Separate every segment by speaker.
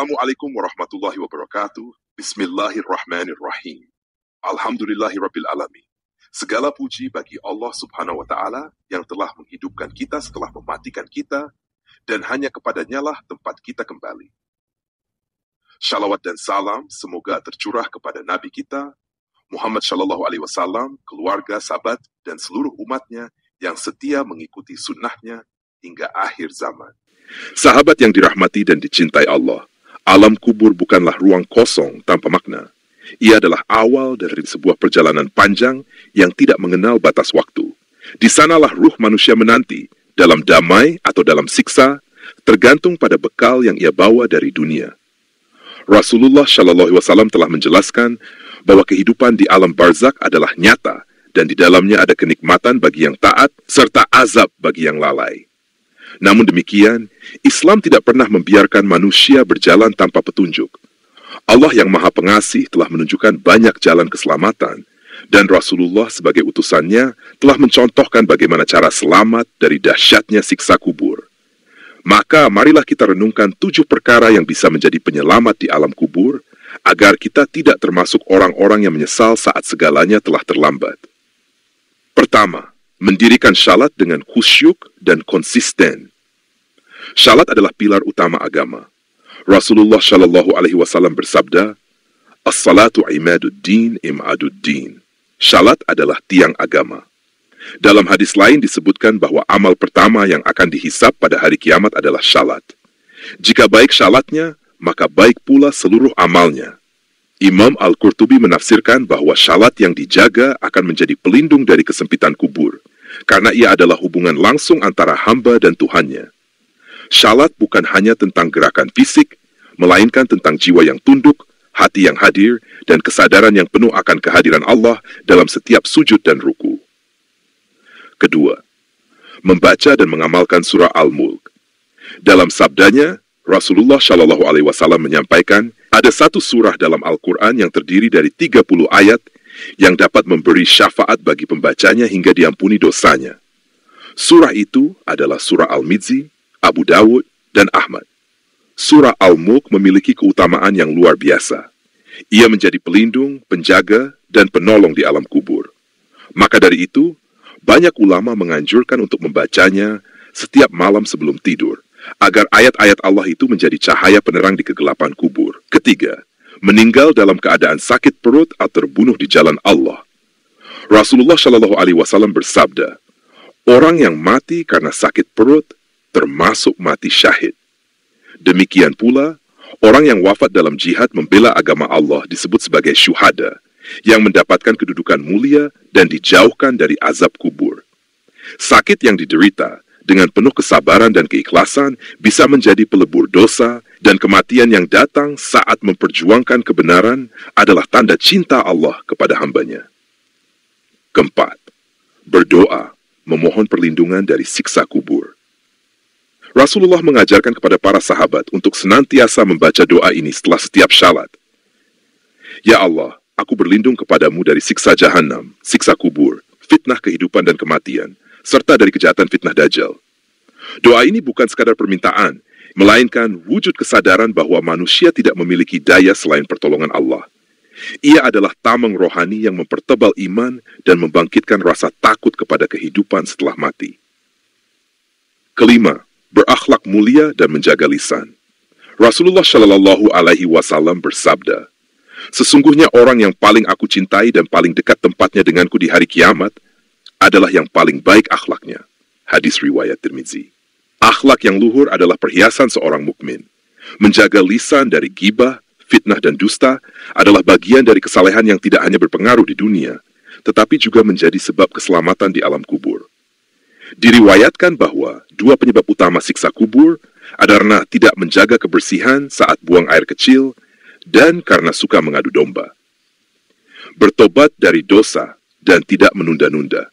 Speaker 1: Assalamualaikum warahmatullahi wabarakatuh. Bismillahirrahmanirrahim. Alhamdulillahirabbil alamin. Segala puji bagi Allah Subhanahu wa taala yang telah menghidupkan kita setelah mematikan kita, dan hanya kepadanya lah tempat kita kembali. Shalawat dan salam semoga tercurah kepada Nabi kita Muhammad Shallallahu Alaihi Wasallam, keluarga, sahabat, dan seluruh umatnya yang setia mengikuti sunnahnya hingga akhir zaman. Sahabat yang dirahmati dan dicintai Allah, alam kubur bukanlah ruang kosong tanpa makna. Ia adalah awal dari sebuah perjalanan panjang yang tidak mengenal batas waktu. Di sanalah ruh manusia menanti, dalam damai atau dalam siksa, tergantung pada bekal yang ia bawa dari dunia. Rasulullah Shallallahu Alaihi Wasallam telah menjelaskan bahwa kehidupan di alam barzakh adalah nyata, dan di dalamnya ada kenikmatan bagi yang taat, serta azab bagi yang lalai. Namun demikian, Islam tidak pernah membiarkan manusia berjalan tanpa petunjuk. Allah yang Maha Pengasih telah menunjukkan banyak jalan keselamatan, dan Rasulullah sebagai utusannya telah mencontohkan bagaimana cara selamat dari dahsyatnya siksa kubur. Maka marilah kita renungkan 7 perkara yang bisa menjadi penyelamat di alam kubur, agar kita tidak termasuk orang-orang yang menyesal saat segalanya telah terlambat. Pertama, mendirikan syalat dengan khusyuk dan konsisten. Syalat adalah pilar utama agama. Rasulullah Shallallahu Alaihi Wasallam bersabda, "As-salatu imaduddin im'aduddin." Syalat adalah tiang agama. Dalam hadis lain disebutkan bahwa amal pertama yang akan dihisab pada hari kiamat adalah syalat. Jika baik syalatnya, maka baik pula seluruh amalnya. Imam Al-Qurtubi menafsirkan bahwa syalat yang dijaga akan menjadi pelindung dari kesempitan kubur, karena ia adalah hubungan langsung antara hamba dan Tuhannya. Syalat bukan hanya tentang gerakan fisik, melainkan tentang jiwa yang tunduk, hati yang hadir, dan kesadaran yang penuh akan kehadiran Allah dalam setiap sujud dan ruku. Kedua, membaca dan mengamalkan surah Al-Mulk. Dalam sabdanya, Rasulullah Shallallahu Alaihi Wasallam menyampaikan, ada satu surah dalam Al-Quran yang terdiri dari 30 ayat yang dapat memberi syafaat bagi pembacanya hingga diampuni dosanya. Surah itu adalah surah Al-Mizzi, Abu Dawud, dan Ahmad. Surah Al-Mulk memiliki keutamaan yang luar biasa. Ia menjadi pelindung, penjaga, dan penolong di alam kubur. Maka dari itu, banyak ulama menganjurkan untuk membacanya setiap malam sebelum tidur, agar ayat-ayat Allah itu menjadi cahaya penerang di kegelapan kubur. Ketiga, meninggal dalam keadaan sakit perut atau terbunuh di jalan Allah. Rasulullah Shallallahu Alaihi Wasallam bersabda, orang yang mati karena sakit perut termasuk mati syahid. Demikian pula, orang yang wafat dalam jihad membela agama Allah disebut sebagai syuhada, yang mendapatkan kedudukan mulia dan dijauhkan dari azab kubur. Sakit yang diderita dengan penuh kesabaran dan keikhlasan bisa menjadi pelebur dosa, dan kematian yang datang saat memperjuangkan kebenaran adalah tanda cinta Allah kepada hambanya. Keempat, berdoa, memohon perlindungan dari siksa kubur. Rasulullah mengajarkan kepada para sahabat untuk senantiasa membaca doa ini setelah setiap syalat. Ya Allah, aku berlindung kepadamu dari siksa jahanam, siksa kubur, fitnah kehidupan dan kematian, serta dari kejahatan fitnah Dajjal. Doa ini bukan sekadar permintaan, melainkan wujud kesadaran bahwa manusia tidak memiliki daya selain pertolongan Allah. Ia adalah tameng rohani yang mempertebal iman dan membangkitkan rasa takut kepada kehidupan setelah mati. Kelima, berakhlak mulia dan menjaga lisan. Rasulullah Shallallahu Alaihi Wasallam bersabda, sesungguhnya orang yang paling aku cintai dan paling dekat tempatnya denganku di hari kiamat adalah yang paling baik akhlaknya. Hadis riwayat Tirmizi. Akhlak yang luhur adalah perhiasan seorang mukmin. Menjaga lisan dari ghibah, fitnah dan dusta adalah bagian dari kesalehan yang tidak hanya berpengaruh di dunia, tetapi juga menjadi sebab keselamatan di alam kubur. Diriwayatkan bahwa 2 penyebab utama siksa kubur adalah karena tidak menjaga kebersihan saat buang air kecil dan karena suka mengadu domba. Bertobat dari dosa dan tidak menunda-nunda.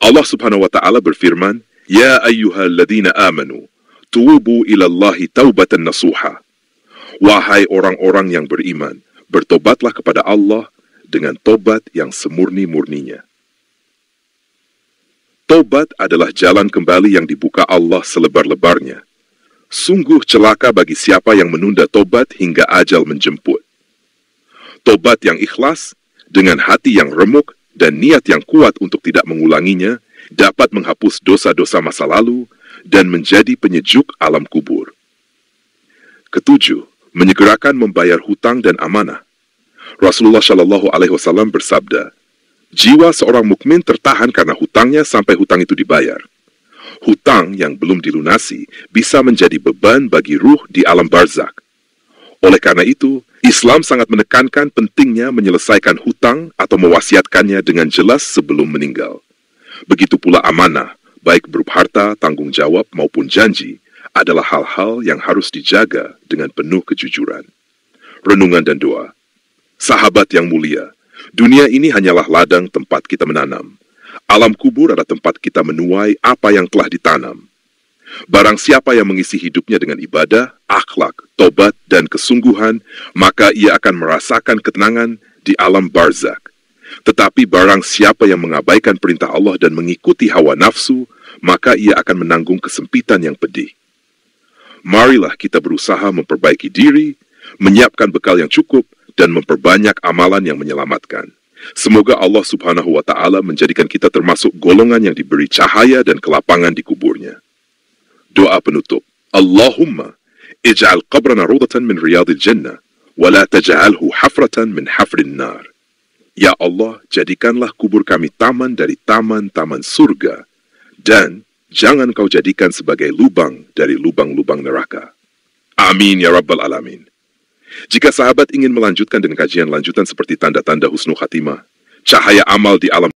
Speaker 1: Allah Subhanahu wa taala berfirman, "Ya ayyuhalladzina amanu, tuubu ilallahi taubatan nasuha." Wahai orang-orang yang beriman, bertobatlah kepada Allah dengan tobat yang semurni-murninya. Tobat adalah jalan kembali yang dibuka Allah selebar-lebarnya. Sungguh celaka bagi siapa yang menunda tobat hingga ajal menjemput. Tobat yang ikhlas, dengan hati yang remuk dan niat yang kuat untuk tidak mengulanginya, dapat menghapus dosa-dosa masa lalu dan menjadi penyejuk alam kubur. Ketujuh, menyegerakan membayar hutang dan amanah. Rasulullah Shallallahu Alaihi Wasallam bersabda, jiwa seorang mukmin tertahan karena hutangnya sampai hutang itu dibayar. Hutang yang belum dilunasi bisa menjadi beban bagi ruh di alam barzak. Oleh karena itu, Islam sangat menekankan pentingnya menyelesaikan hutang atau mewasiatkannya dengan jelas sebelum meninggal. Begitu pula amanah, baik berupa harta, tanggung jawab maupun janji, adalah hal-hal yang harus dijaga dengan penuh kejujuran. Renungan dan doa. Sahabat yang mulia, dunia ini hanyalah ladang tempat kita menanam. Alam kubur adalah tempat kita menuai apa yang telah ditanam. Barang siapa yang mengisi hidupnya dengan ibadah, akhlak, tobat, dan kesungguhan, maka ia akan merasakan ketenangan di alam barzak. Tetapi barang siapa yang mengabaikan perintah Allah dan mengikuti hawa nafsu, maka ia akan menanggung kesempitan yang pedih. Marilah kita berusaha memperbaiki diri, menyiapkan bekal yang cukup, dan memperbanyak amalan yang menyelamatkan. Semoga Allah Subhanahu wa Ta'ala menjadikan kita termasuk golongan yang diberi cahaya dan kelapangan di kuburnya. Doa penutup. Allahumma ij'al qabrana rawdatan min riyadil jannah wa la taj'alhu hafratan min hafrin nar. Ya Allah, jadikanlah kubur kami taman dari taman-taman surga dan jangan kau jadikan sebagai lubang dari lubang-lubang neraka. Amin ya rabbal alamin. Jika sahabat ingin melanjutkan dengan kajian lanjutan seperti tanda-tanda husnul khatimah, cahaya amal di alam